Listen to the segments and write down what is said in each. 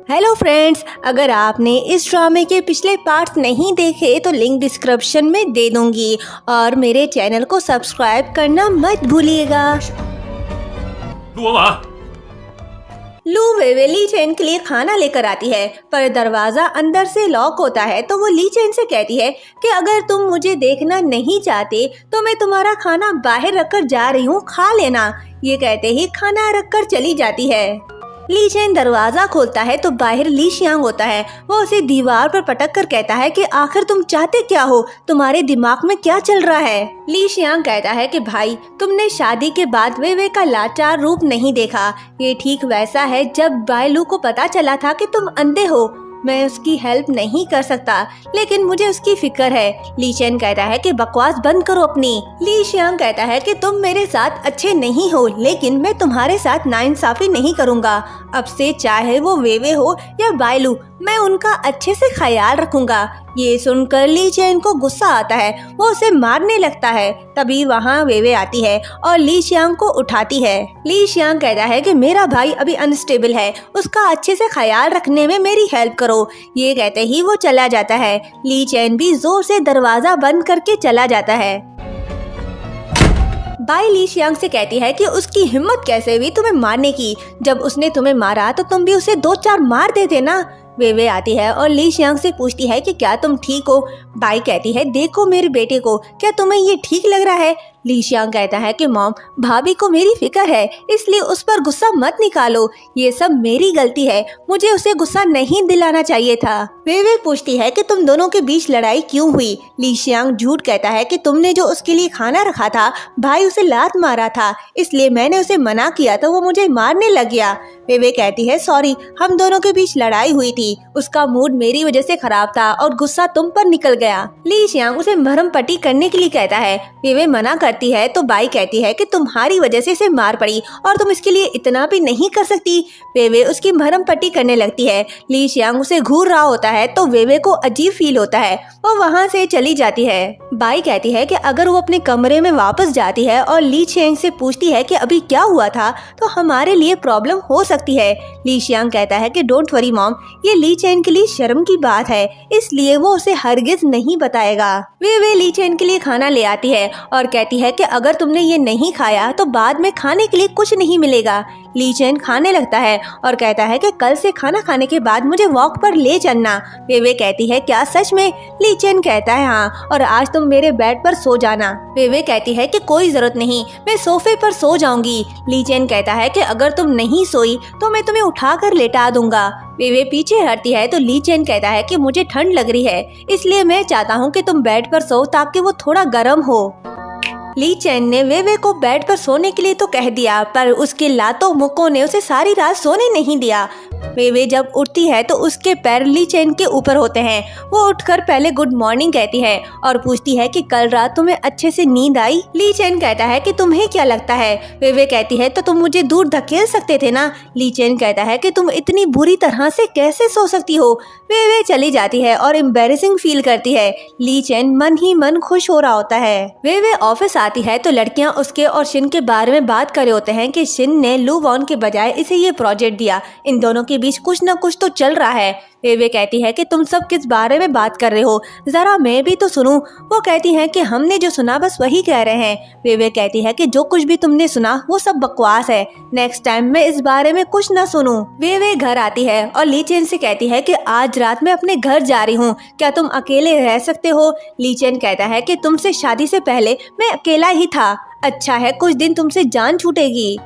Hello friends, अगर आपने इस ड्रामे के पिछले पार्ट्स नहीं देखे तो लिंक डिस्क्रिप्शन में दे दूंगी और मेरे चैनल को सब्सक्राइब करना मत भूलिएगा। 陆文婉， लू वेवे ली चेन के लिए खाना लेकर आती है, पर दरवाजा अंदर से लॉक होता है तो वो ली चेन से कहती है कि अगर तुम मुझे देखना नहीं चाहते तो मैं तुम्हारा खाना बाहर रखकर जा रही हूँ, खा लेना। ये कहते ही खाना रखकर चली जाती है। ली चेन दरवाजा खोलता है तो बाहर ली शियांग होता है। वो उसे दीवार पर पटक कर कहता है कि आखिर तुम चाहते क्या हो, तुम्हारे दिमाग में क्या चल रहा है। ली शियांग कहता है कि भाई, तुमने शादी के बाद वेवे का लाचार रूप नहीं देखा। ये ठीक वैसा है जब बाय लू को पता चला था कि तुम अंधे हो। मैं उसकी हेल्प नहीं कर सकता, लेकिन मुझे उसकी फिक्र है। ली चेन कहता है कि बकवास बंद करो अपनी। ली शियांग कहता है कि तुम मेरे साथ अच्छे नहीं हो, लेकिन मैं तुम्हारे साथ नाइंसाफी नहीं करूँगा। अब से चाहे वो वेवे हो या बायलू, मैं उनका अच्छे से ख्याल रखूंगा। ये सुनकर ली चेन को गुस्सा आता है, वो उसे मारने लगता है। तभी वहाँ वेवे आती है और ली शियांग को उठाती है। ली शियांग कहता है कि मेरा भाई अभी अनस्टेबल है, उसका अच्छे से ख्याल रखने में मेरी हेल्प करो। ये कहते ही वो चला जाता है। ली चेन भी जोर से दरवाजा बंद करके चला जाता है। बाई ली शियांग से कहती है कि उसकी हिम्मत कैसे हुई तुम्हें मारने की। जब उसने तुम्हें मारा तो तुम भी उसे 2-4 मार देते ना। वेवे आती है और ली शियांग से पूछती है कि क्या तुम ठीक हो। बाई कहती है देखो मेरे बेटे को, क्या तुम्हें ये ठीक लग रहा है। ली शियांग कहता है कि मॉम, भाभी को मेरी फिक्र है, इसलिए उस पर गुस्सा मत निकालो। ये सब मेरी गलती है, मुझे उसे गुस्सा नहीं दिलाना चाहिए था। वेवे पूछती है कि तुम दोनों के बीच लड़ाई क्यों हुई। ली शियांग झूठ कहता है कि तुमने जो उसके लिए खाना रखा था, भाई उसे लात मारा था, इसलिए मैंने उसे मना किया तो वो मुझे मारने लग गया। वेवे कहती है सॉरी, हम दोनों के बीच लड़ाई हुई थी, उसका मूड मेरी वजह से खराब था और गुस्सा तुम पर निकल गया। ली शियांग उसे मरहम पट्टी करने के लिए कहता है। वेवे मना करती है तो बाई कहती है कि तुम्हारी वजह से इसे मार पड़ी और तुम इसके लिए इतना भी नहीं कर सकती। वेवे उसकी मरहम पट्टी करने लगती है। ली शियांग उसे घूर रहा होता है तो वेवे को अजीब फील होता है, वो वहाँ से चली जाती है। बाई कहती है कि अगर वो अपने कमरे में वापस जाती है और ली शियांग से पूछती है कि अभी क्या हुआ था तो हमारे लिए प्रॉब्लम हो सकती है। ली शियांग कहता है कि डोंट वरी मॉम, ये ली चेन के लिए शर्म की बात है, इसलिए वो उसे हरगिज नहीं बताएगा। वे ली चेन के लिए खाना ले आती है और कहती है कि अगर तुमने ये नहीं खाया तो बाद में खाने के लिए कुछ नहीं मिलेगा। ली चेन खाने लगता है और कहता है कि कल से खाना खाने के बाद मुझे वॉक पर ले चलना। वेवे कहती है क्या सच में। ली चेन कहता है हाँ, और आज तुम मेरे बेड पर सो जाना। वेवे कहती है कि कोई जरूरत नहीं, मैं सोफे पर सो जाऊंगी। ली चेन कहता है कि अगर तुम नहीं सोई तो मैं तुम्हें उठाकर लेटा दूंगा। वेवे पीछे हटती है तो ली चेन कहता है कि मुझे ठंड लग रही है, इसलिए मैं चाहता हूँ कि तुम बेड पर सो ताकि वो थोड़ा गर्म हो। ली चेन ने वेवे को बेड पर सोने के लिए तो कह दिया, पर उसके लातों मुक्कों ने उसे सारी रात सोने नहीं दिया। वेवे जब उठती है तो उसके पैर ली चेन के ऊपर होते हैं। वो उठकर पहले गुड मॉर्निंग कहती है और पूछती है कि कल रात तुम्हें अच्छे से नींद आई। ली चेन कहता है कि तुम्हें क्या लगता है। वेवे कहती है तो तुम मुझे दूर धकेल सकते थे ना। ली चेन कहता है कि तुम इतनी बुरी तरह से कैसे सो सकती हो। वेवे चली जाती है और एम्बैरेसिंग फील करती है। ली चेन मन ही मन खुश हो रहा होता है। वेवे ऑफिस आती है तो लड़कियां उसके और शिन के बारे में बात कर रहे होते हैं कि शिन ने लू वॉन के बजाय इसे ये प्रोजेक्ट दिया, इन दोनों के बीच कुछ न कुछ तो चल रहा है। वेवे कहती है कि तुम सब किस बारे में बात कर रहे हो, जरा मैं भी तो सुनूं। वो कहती है कि हमने जो सुना बस वही कह रहे हैं। वेवे कहती है कि जो कुछ भी तुमने सुना वो सब बकवास है, नेक्स्ट टाइम मैं इस बारे में कुछ न सुनूं। वेवे घर आती है और ली चेन से कहती है कि आज रात मैं अपने घर जा रही हूँ, क्या तुम अकेले रह सकते हो। ली चेन कहता है कि तुमसे शादी से पहले मैं अकेला ही था, अच्छा है कुछ दिन तुमसे जान छूटेगी।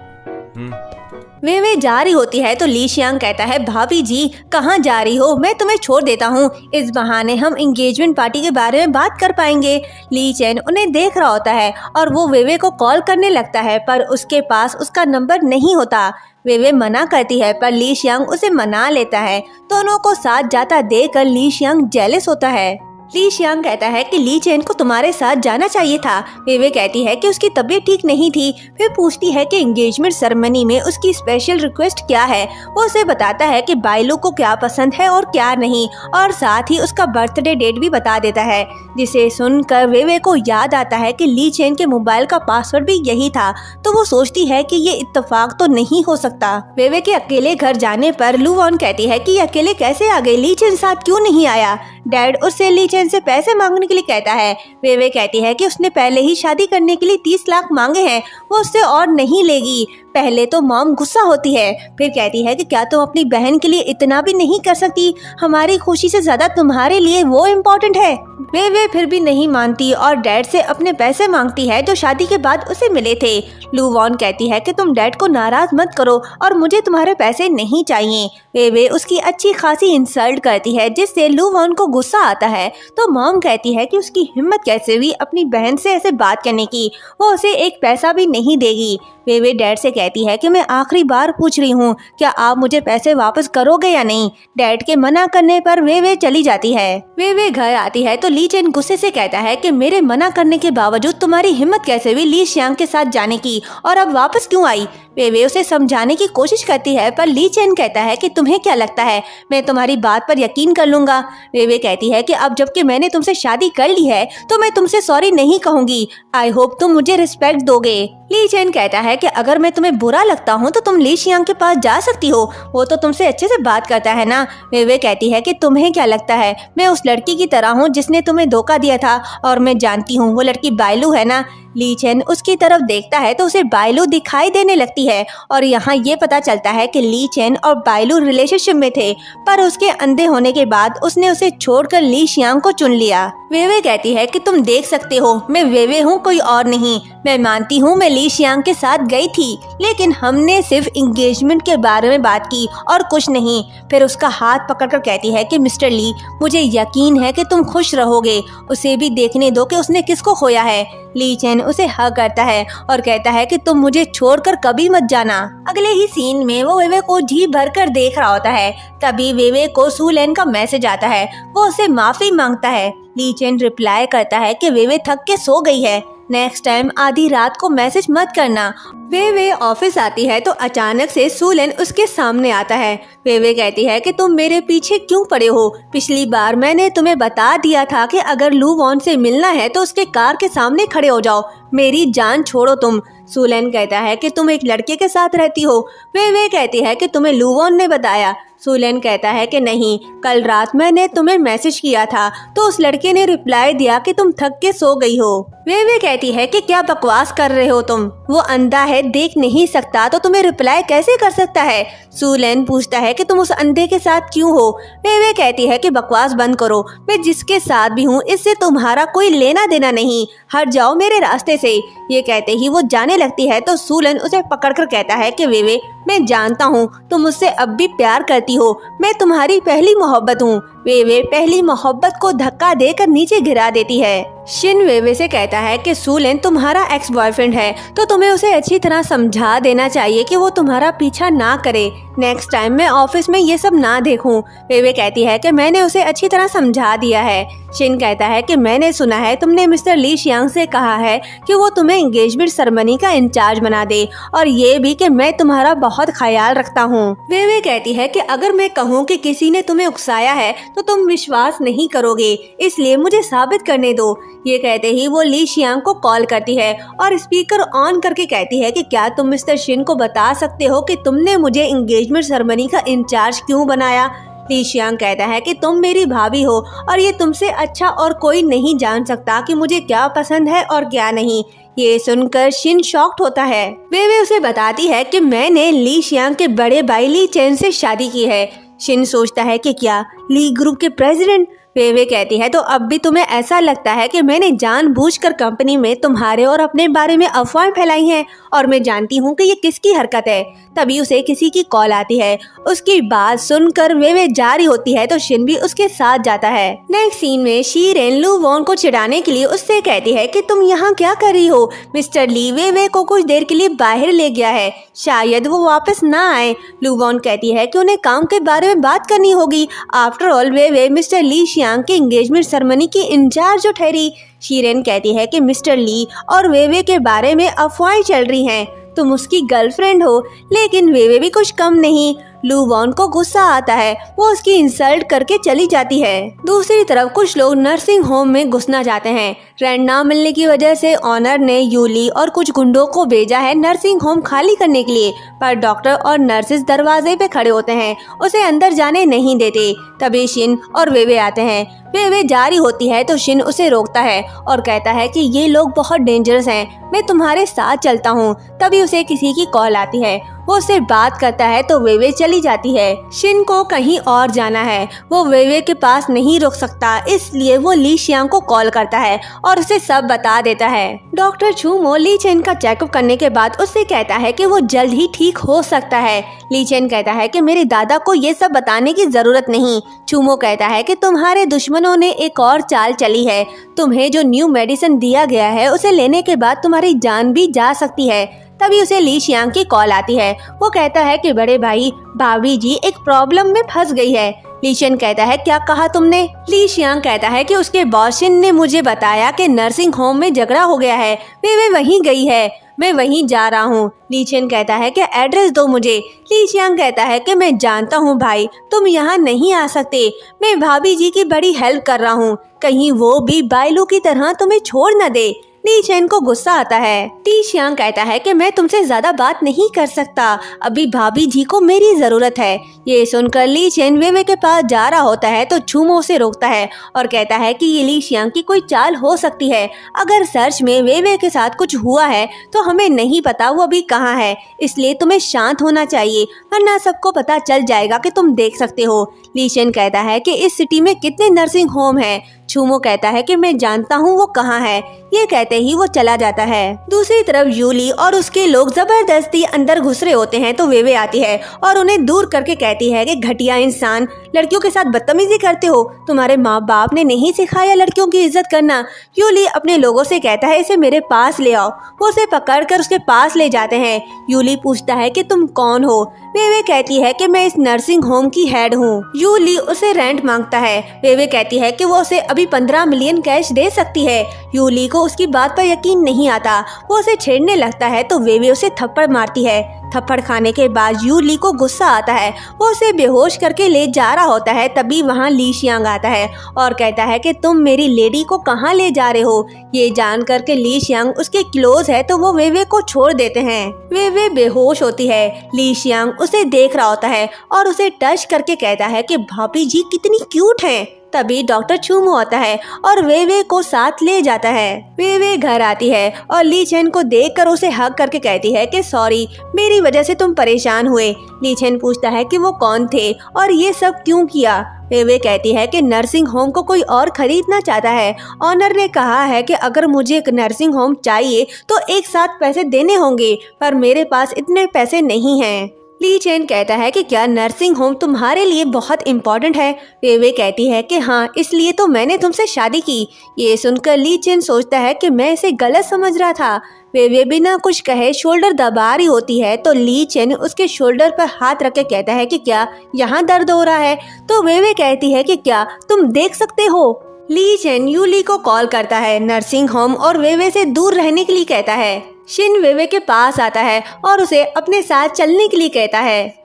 वेवे जा रही होती है तो ली शियांग कहता है भाभी जी कहाँ जा रही हो, मैं तुम्हें छोड़ देता हूँ, इस बहाने हम एंगेजमेंट पार्टी के बारे में बात कर पाएंगे। ली चेन उन्हें देख रहा होता है और वो वेवे को कॉल करने लगता है, पर उसके पास उसका नंबर नहीं होता। वेवे मना करती है पर ली शियांग उसे मना लेता है। दोनों को साथ जाता देखकर ली शियांग जेलस होता है। ली शियांग कहता है कि ली चेन को तुम्हारे साथ जाना चाहिए था। वे कहती है कि उसकी तबीयत ठीक नहीं थी। फिर पूछती है कि एंगेजमेंट सेरेमनी में उसकी स्पेशल रिक्वेस्ट क्या है। वो उसे बताता है कि बाइलू को क्या पसंद है और क्या नहीं, और साथ ही उसका बर्थडे डेट भी बता देता है, जिसे सुनकर वे को याद आता है कि ली चेन के मोबाइल का पासवर्ड भी यही था। तो वो सोचती है कि ये इत्तेफाक तो नहीं हो सकता। वे के अकेले घर जाने पर लू वॉन कहती है कि ये अकेले कैसे आ गई, ली चेन साथ क्यों नहीं आया। डैड उससे ली चेन से पैसे मांगने के लिए कहता है। वे कहती है कि उसने पहले ही शादी करने के लिए 30 लाख मांगे हैं, वो उससे और नहीं लेगी। पहले तो मॉम गुस्सा होती है, फिर कहती है कि क्या तुम अपनी बहन के लिए इतना भी नहीं कर सकती, हमारी खुशी से ज्यादा तुम्हारे लिए वो इम्पोर्टेंट है। वे फिर भी नहीं मानती और डैड से अपने पैसे मांगती है जो शादी के बाद उसे मिले थे। लू वॉन कहती है कि तुम डैड को नाराज मत करो और मुझे तुम्हारे पैसे नहीं चाहिए। वे उसकी अच्छी खासी इंसल्ट करती है, जिससे लू वॉन को गुस्सा आता है। तो मॉम कहती है कि उसकी हिम्मत कैसे हुई अपनी बहन से ऐसे बात करने की, वो उसे एक पैसा भी नहीं देगी। वे डैड से कहती है कि मैं आखिरी बार पूछ रही हूँ, क्या आप मुझे पैसे वापस करोगे या नहीं। डैड के मना करने पर वे चली जाती है। वे घर आती है तो ली चेन गुस्से से कहता है कि मेरे मना करने के बावजूद तुम्हारी हिम्मत कैसे हुई ली शियांग के साथ जाने की, और अब वापस क्यों आई। वे उसे समझाने की कोशिश करती है, पर ली चेन कहता है कि तुम्हें क्या लगता है मैं तुम्हारी बात पर यकीन कर लूंगा। वे कहती है कि अब जबकि मैंने तुमसे शादी कर ली है तो मैं तुमसे सॉरी नहीं कहूंगी। आई होप तुम मुझे रिस्पेक्ट दोगे। ली चेन कहता है कि अगर मैं तुम्हें बुरा लगता हूँ तो तुम ली शियांग के पास जा सकती हो, वो तो तुमसे अच्छे से बात करता है ना। वे कहती है कि तुम्हें क्या लगता है मैं उस लड़की की तरह हूँ जिसने तुम्हें धोखा दिया था, और मैं जानती हूँ वो लड़की बाइलू है ना। ली चेन उसकी तरफ देखता है तो उसे बाइलू दिखाई देने लगती है, और यहाँ ये पता चलता है कि ली चेन और बाइलू रिलेशनशिप में थे, पर उसके अंधे होने के बाद उसने उसे छोड़कर ली शियांग को चुन लिया। वे कहती है कि तुम देख सकते हो मैं वे हूँ, कोई और नहीं। मैं मानती हूँ मैं ली शियांग के साथ गई थी, लेकिन हमने सिर्फ एंगेजमेंट के बारे में बात की और कुछ नहीं। फिर उसका हाथ पकड़कर कहती है कि मिस्टर ली, मुझे यकीन है कि तुम खुश रहोगे, उसे भी देखने दो कि उसने किसको खोया है। ली चेन उसे हग करता है और कहता है कि तुम मुझे छोड़कर कभी मत जाना। अगले ही सीन में वो वे को जी भर कर देख रहा होता है। तभी वे को सू लेन का मैसेज आता है, वो उसे माफी मांगता है। ली चेन रिप्लाई करता है कि वे थक के सो गई है, नेक्स्ट टाइम आधी रात को मैसेज मत करना। वे ऑफिस आती है तो अचानक से सू लेन उसके सामने आता है। वे कहती है कि तुम मेरे पीछे क्यों पड़े हो, पिछली बार मैंने तुम्हें बता दिया था कि अगर लू वॉन से मिलना है तो उसके कार के सामने खड़े हो जाओ, मेरी जान छोड़ो तुम। सू लेन कहता है कि तुम एक लड़के के साथ रहती हो। वे कहती है कि तुम्हें लू वॉन ने बताया। सू लेन कहता है कि नहीं, कल रात मैंने तुम्हें मैसेज किया था तो उस लड़के ने रिप्लाई दिया कि तुम थक के सो गई हो। वे कहती है कि क्या बकवास कर रहे हो तुम, वो अंधा है देख नहीं सकता तो तुम्हें रिप्लाई कैसे कर सकता है। सू लेन पूछता है कि तुम उस अंधे के साथ क्यों हो। वे कहती है कि बकवास बंद करो, मैं जिसके साथ भी हूँ इससे तुम्हारा कोई लेना देना नहीं, हट जाओ मेरे रास्ते से। ये कहते ही वो जाने लगती है तो सू लेन उसे पकड़कर कहता है कि वे मैं जानता हूँ तुम मुझसे अब भी प्यार करती हो, मैं तुम्हारी पहली मोहब्बत हूँ। वे पहली मोहब्बत को धक्का देकर नीचे गिरा देती है। शिन वे से कहता है कि सू लेन तुम्हारा एक्स बॉयफ्रेंड है तो तुम्हें उसे अच्छी तरह समझा देना चाहिए कि वो तुम्हारा पीछा ना करे, नेक्स्ट टाइम मैं ऑफिस में ये सब ना देखूं। वे कहती है कि मैंने उसे अच्छी तरह समझा दिया है। शिन कहता है कि मैंने सुना है तुमने मिस्टर ली शियांग से कहा है कि वो तुम्हें एंगेजमेंट सेरेमनी का इंचार्ज बना दे, और ये भी कि मैं तुम्हारा बहुत ख्याल रखता हूँ। वे कहती है कि अगर मैं कहूँ कि किसी ने तुम्हें उकसाया है तो तुम विश्वास नहीं करोगे, इसलिए मुझे साबित करने दो। ये कहते ही वो ली शियांग को कॉल करती है और स्पीकर ऑन करके कहती है कि क्या तुम मिस्टर शिन को बता सकते हो कि तुमने मुझे एंगेजमेंट सेरेमनी का इंचार्ज क्यों बनाया। ली शियांग कहता है कि तुम मेरी भाभी हो और ये तुमसे अच्छा और कोई नहीं जान सकता कि मुझे क्या पसंद है और क्या नहीं। ये सुनकर शिन शॉक्ड होता है। वे उसे बताती है कि मैंने ली शियांग के बड़े भाई ली चेन से शादी की है। शिन सोचता है कि क्या ली ग्रुप के प्रेसिडेंट। वे कहती है तो अब भी तुम्हें ऐसा लगता है कि मैंने जानबूझकर कंपनी में तुम्हारे और अपने बारे में अफवाहें फैलाई हैं, और मैं जानती हूँ कि ये किसकी हरकत है। तभी उसे किसी की कॉल आती है। उसकी बात सुनकर वे जारी होती है तो शिन भी उसके साथ जाता है। नेक्स्ट सीन में शीरेन लू वॉन को चिढ़ाने के लिए उससे कहती है कि तुम यहाँ क्या कर रही हो, मिस्टर ली वे को कुछ देर के लिए बाहर ले गया है, शायद वो वापस ना आए। लू वॉन कहती है कि उन्हें काम के बारे में बात करनी होगी, आफ्टर ऑल वे मिस्टर ली शियांग के एंगेजमेंट सेरेमनी की इंचार्ज जो ठहरी। शीरेन कहती है कि मिस्टर ली और वेवे के बारे में अफवाहें चल रही हैं, तुम उसकी गर्लफ्रेंड हो। लेकिन वेवे भी कुछ कम नहीं। लू वॉन को गुस्सा आता है, वो उसकी इंसल्ट करके चली जाती है। दूसरी तरफ कुछ लोग नर्सिंग होम में घुसना चाहते हैं। रेंट ना मिलने की वजह से ऑनर ने यूली और कुछ गुंडों को भेजा है नर्सिंग होम खाली करने के लिए, पर डॉक्टर और नर्सेस दरवाजे पे खड़े होते हैं, उसे अंदर जाने नहीं देते। तभी शिन और वेवे आते हैं। वेवे जारी होती है तो शिन उसे रोकता है और कहता है कि ये लोग बहुत डेंजरस हैं, मैं तुम्हारे साथ चलता हूँ। तभी उसे किसी की कॉल आती है, वो उससे बात करता है तो वेवे चली जाती है। शिन को कहीं और जाना है, वो वेवे के पास नहीं रुक सकता, इसलिए वो ली शियांग को कॉल करता है और उसे सब बता देता है। डॉक्टर छूमो ली चेन का चेकअप करने के बाद उससे कहता है कि वो जल्द ही ठीक हो सकता है। ली चेन कहता है कि मेरे दादा को ये सब बताने की जरूरत नहीं। छूमो कहता है कि तुम्हारे दुश्मनों ने एक और चाल चली है, तुम्हें जो न्यू मेडिसिन दिया गया है उसे लेने के बाद तुम्हारी जान भी जा सकती है। तभी उसे ली शियांग की कॉल आती है। वो कहता है कि बड़े भाई भाभी जी एक प्रॉब्लम में फंस गई है। ली शिन कहता है क्या कहा तुमने? ली शियांग कहता है कि उसके बॉस शिन ने मुझे बताया कि नर्सिंग होम में झगड़ा हो गया है, वे वहीं गई है, मैं वहीं जा रहा हूँ। ली शिन कहता है कि एड्रेस दो मुझे। ली शियांग कहता है कि मैं जानता हूँ भाई, तुम यहाँ नहीं आ सकते, मैं भाभी जी की बड़ी हेल्प कर रहा हूँ, कहीं वो भी बाइलू की तरह तुम्हें छोड़ न दे। ली चेन को गुस्सा आता है। ली शियांग कहता है कि मैं तुमसे ज्यादा बात नहीं कर सकता, अभी भाभी जी को मेरी जरूरत है। ये सुनकर ली चेन वेवे के पास जा रहा होता है तो छूमो उसे रोकता है और कहता है कि ये ली शियांग की कोई चाल हो सकती है। अगर सर्च में वेवे के साथ कुछ हुआ है तो हमें नहीं पता वो अभी कहाँ है, इसलिए तुम्हें शांत होना चाहिए वरना सबको पता चल जाएगा कि तुम देख सकते हो। ली चेन कहता है कि इस सिटी में कितने नर्सिंग होम हैं। छूमो कहता है कि मैं जानता हूँ वो कहाँ है। ये कहते ही वो चला जाता है। दूसरी तरफ यूली और उसके लोग जबरदस्ती अंदर घुस रहे होते हैं तो वेवे आती है और उन्हें दूर करके कहती है कि घटिया इंसान, लड़कियों के साथ बदतमीजी करते हो, तुम्हारे माँ बाप ने नहीं सिखाया लड़कियों की इज्जत करना। यूली अपने लोगों से कहता है इसे मेरे पास ले आओ। वो उसे पकड़कर उसके पास ले जाते हैं। यूली पूछता है कि तुम कौन हो? वेवे कहती है कि मैं इस नर्सिंग होम की हेड हूँ। यूली उसे रेंट मांगता है। वेवे कहती है कि वो उसे अभी 15 मिलियन कैश दे सकती है। यूली को उसकी बात पर यकीन नहीं आता, वो उसे छेड़ने लगता है तो वेवे उसे थप्पड़ मारती है। थप्पड़ खाने के बाद यूली को गुस्सा आता है, वो उसे बेहोश करके ले जा रहा होता है। तभी वहाँ ली शियांग आता है और कहता है कि तुम मेरी लेडी को कहाँ ले जा रहे हो। ये जान कर के ली शियांग उसके क्लोज है तो वो वेवे को छोड़ देते हैं। वेवे बेहोश होती है। ली शियांग उसे देख रहा होता है और उसे टच करके कहता है कि भाभी जी कितनी क्यूट हैं। तभी डॉक्टर छूमो आता है और वेवे को साथ ले जाता है। वेवे घर आती है और ली चेन को देखकर उसे हग करके कहती है कि सॉरी, मेरी वजह से तुम परेशान हुए। ली चेन पूछता है कि वो कौन थे और ये सब क्यों किया। वेवे कहती है कि नर्सिंग होम को कोई और खरीदना चाहता है। ऑनर ने कहा है कि अगर मुझे एक नर्सिंग होम चाहिए तो एक साथ पैसे देने होंगे, पर मेरे पास इतने पैसे नहीं हैं। ली चेन कहता है कि क्या नर्सिंग होम तुम्हारे लिए बहुत इम्पोर्टेंट है? वेवे कहती है कि हाँ, इसलिए तो मैंने तुमसे शादी की। ये सुनकर ली चेन सोचता है कि मैं इसे गलत समझ रहा था। वेवे बिना कुछ कहे शोल्डर दबा रही होती है तो ली चेन उसके शोल्डर पर हाथ रख के कहता है कि क्या यहाँ दर्द हो रहा है? तो वेवे कहती है कि क्या तुम देख सकते हो? ली चेन यूली को कॉल करता है, नर्सिंग होम और वेवे से दूर रहने के लिए कहता है। शिन वेवे के पास आता है और उसे अपने साथ चलने के लिए कहता है।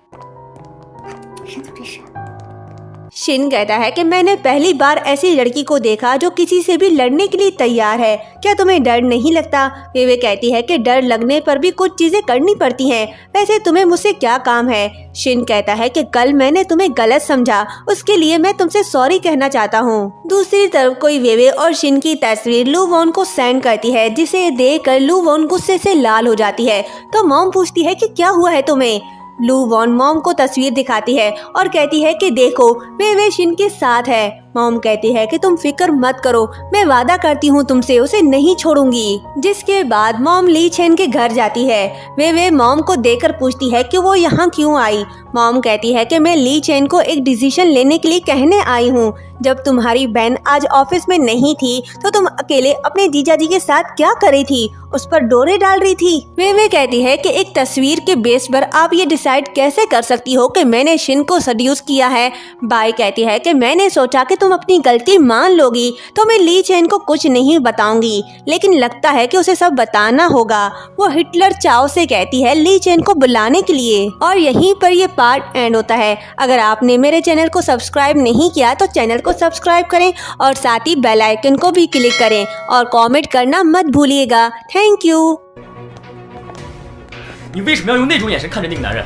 शिन कहता है कि मैंने पहली बार ऐसी लड़की को देखा जो किसी से भी लड़ने के लिए तैयार है, क्या तुम्हें डर नहीं लगता? वेवे कहती है कि डर लगने पर भी कुछ चीजें करनी पड़ती हैं, वैसे तुम्हें मुझसे क्या काम है? शिन कहता है कि कल मैंने तुम्हें गलत समझा, उसके लिए मैं तुमसे सॉरी कहना चाहता हूँ। दूसरी तरफ कोई वेवे और शिन की तस्वीर लू वॉन को सेंड करती है, जिसे देखकर लू वॉन गुस्से से लाल हो जाती है। तो मॉम पूछती है कि क्या हुआ है तुम्हें? लू वॉन मॉम को तस्वीर दिखाती है और कहती है कि देखो वेवे शिन के साथ है। मॉम कहती है कि तुम फिक्र मत करो, मैं वादा करती हूँ तुमसे उसे नहीं छोड़ूंगी। जिसके बाद मॉम ली चेन के घर जाती है। वेवे मॉम को देखकर पूछती है कि वो यहाँ क्यों आई। मॉम कहती है कि मैं ली चेन को एक डिसीजन लेने के लिए कहने आई हूँ। जब तुम्हारी बहन आज ऑफिस में नहीं थी तो तुम अकेले अपने जीजा जी के साथ क्या कर रही थी? उस पर डोरे डाल रही थी। वे कहती है कि एक तस्वीर के बेस पर आप ये डिसाइड कैसे कर सकती हो कि मैंने शिन को सड्यूस किया है? बाई कहती है कि मैंने सोचा कि तुम अपनी गलती मान लोगी तो मैं ली चेन को कुछ नहीं बताऊंगी, लेकिन लगता है कि उसे सब बताना होगा। वो हिटलर चाओ से कहती है ली चेन को बुलाने के लिए। और यहीं पर ये पार्ट एंड होता है। अगर आपने मेरे चैनल को सब्सक्राइब नहीं किया तो चैनल को सब्सक्राइब करें और साथ ही बेल आइकन को भी क्लिक करें और कमेंट करना मत भूलिएगा। थैंक यू।你为什么要用那种眼神看着那个男人？